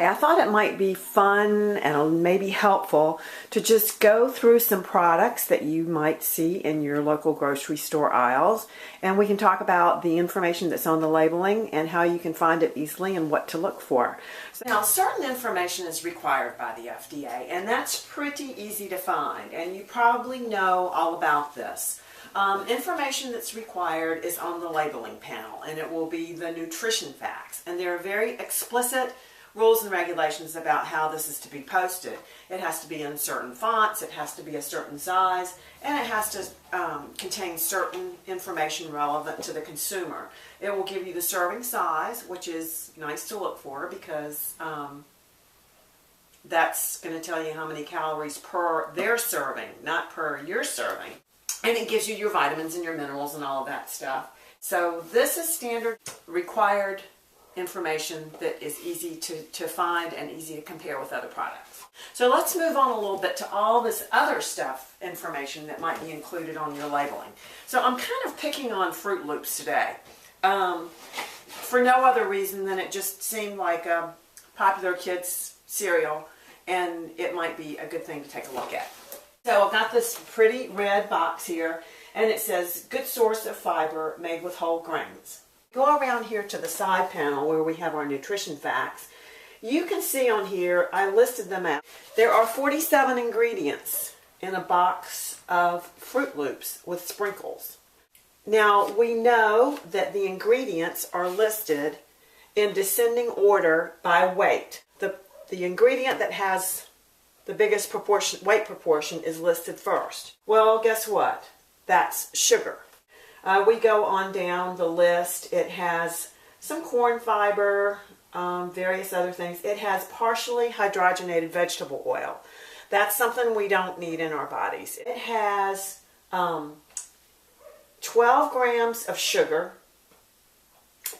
I thought it might be fun and maybe helpful to just go through some products that you might see in your local grocery store aisles, and we can talk about the information that's on the labeling and how you can find it easily and what to look for. So now, certain information is required by the FDA, and that's pretty easy to find, and you probably know all about this. Information that's required is on the labeling panel, and it will be the nutrition facts, and there are very explicit rules and regulations about how this is to be posted. It has to be in certain fonts, it has to be a certain size, and it has to contain certain information relevant to the consumer. It will give you the serving size, which is nice to look for because that's going to tell you how many calories per their serving, not per your serving. And it gives you your vitamins and your minerals and all of that stuff. So this is standard required information that is easy to find and easy to compare with other products. So let's move on a little bit to all this other stuff, information that might be included on your labeling. So I'm kind of picking on Fruit Loops today for no other reason than it just seemed like a popular kids cereal, and it might be a good thing to take a look at. So I've got this pretty red box here, and it says good source of fiber made with whole grains. Go around here to the side panel where we have our nutrition facts. You can see on here, I listed them out. There are 47 ingredients in a box of Fruit Loops with sprinkles. Now, we know that the ingredients are listed in descending order by weight. The ingredient that has the biggest weight proportion is listed first. Well, guess what? That's sugar. We go on down the list. It has some corn fiber, various other things. It has partially hydrogenated vegetable oil. That's something we don't need in our bodies. It has 12 grams of sugar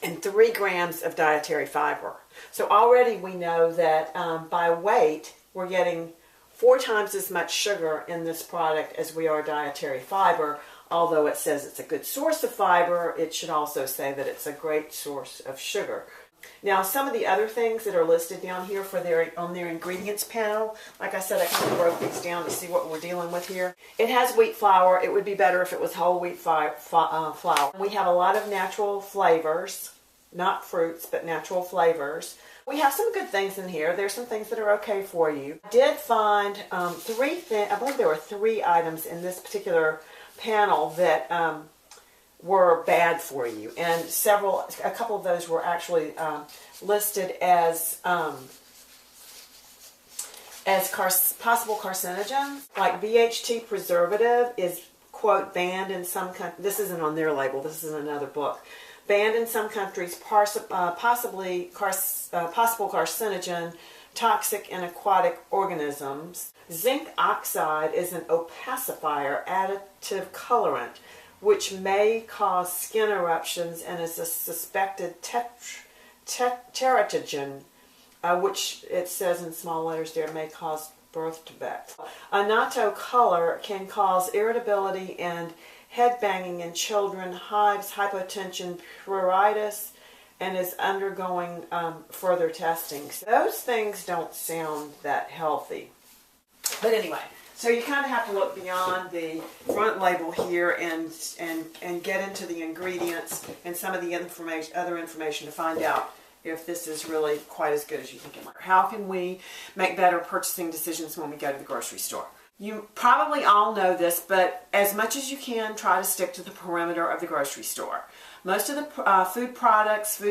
and 3 grams of dietary fiber. So already we know that by weight, we're getting 4 times as much sugar in this product as we are dietary fiber. Although it says it's a good source of fiber, it should also say that it's a great source of sugar. Now, some of the other things that are listed down here on their ingredients panel, like I said, I kind of broke these down to see what we're dealing with here. It has wheat flour. It would be better if it was whole wheat flour. We have a lot of natural flavors, not fruits, but natural flavors. We have some good things in here. There's some things that are okay for you. I did find I believe there were 3 items in this particular panel that were bad for you, and a couple of those were actually listed as possible carcinogens. Like BHT preservative is, quote, banned in some countries. This isn't on their label, this is in another book. Banned in some countries, possible carcinogen, toxic in aquatic organisms. Zinc oxide is an opacifier, additive colorant, which may cause skin eruptions and is a suspected teratogen, which it says in small letters there may cause birth defects. Annatto color can cause irritability and head banging in children, hives, hypotension, pruritus, and is undergoing further testing. So those things don't sound that healthy. But anyway, so you kind of have to look beyond the front label here and get into the ingredients and some of the other information to find out if this is really quite as good as you think it might. How can we make better purchasing decisions when we go to the grocery store? You probably all know this, but as much as you can, try to stick to the perimeter of the grocery store. Most of the food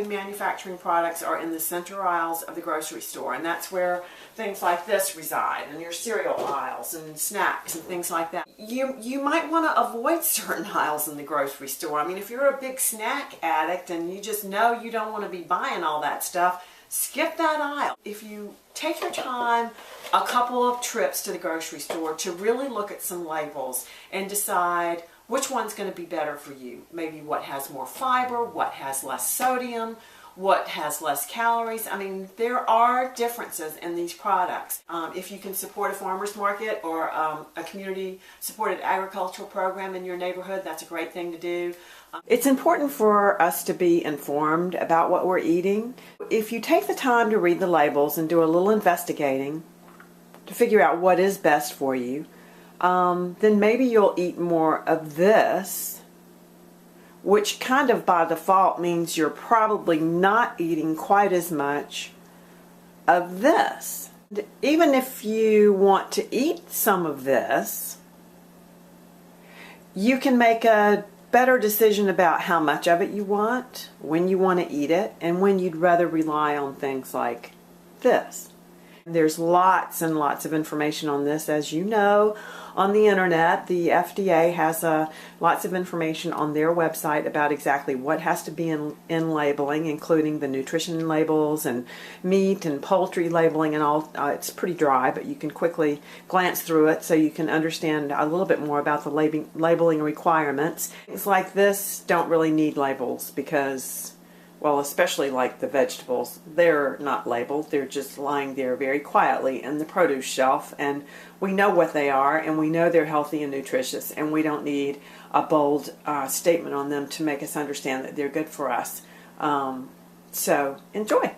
manufacturing products are in the center aisles of the grocery store, and that's where things like this reside, and your cereal aisles and snacks and things like that. You might want to avoid certain aisles in the grocery store. I mean, if you're a big snack addict and you just know you don't want to be buying all that stuff, skip that aisle. If you take your time, a couple of trips to the grocery store to really look at some labels and decide which one's going to be better for you. Maybe what has more fiber, what has less sodium, what has less calories. I mean, there are differences in these products. If you can support a farmer's market or a community-supported agricultural program in your neighborhood, that's a great thing to do. It's important for us to be informed about what we're eating. If you take the time to read the labels and do a little investigating to figure out what is best for you, then maybe you'll eat more of this, which kind of by default means you're probably not eating quite as much of this. Even if you want to eat some of this, you can make a better decision about how much of it you want, when you want to eat it, and when you'd rather rely on things like this. There's lots and lots of information on this, as you know, on the internet. The FDA has lots of information on their website about exactly what has to be in labeling, including the nutrition labels and meat and poultry labeling and all. It's pretty dry, but you can quickly glance through it so you can understand a little bit more about the labeling requirements. Things like this don't really need labels because, well, especially like the vegetables, they're not labeled. They're just lying there very quietly in the produce shelf, and we know what they are, and we know they're healthy and nutritious, and we don't need a bold statement on them to make us understand that they're good for us. So enjoy.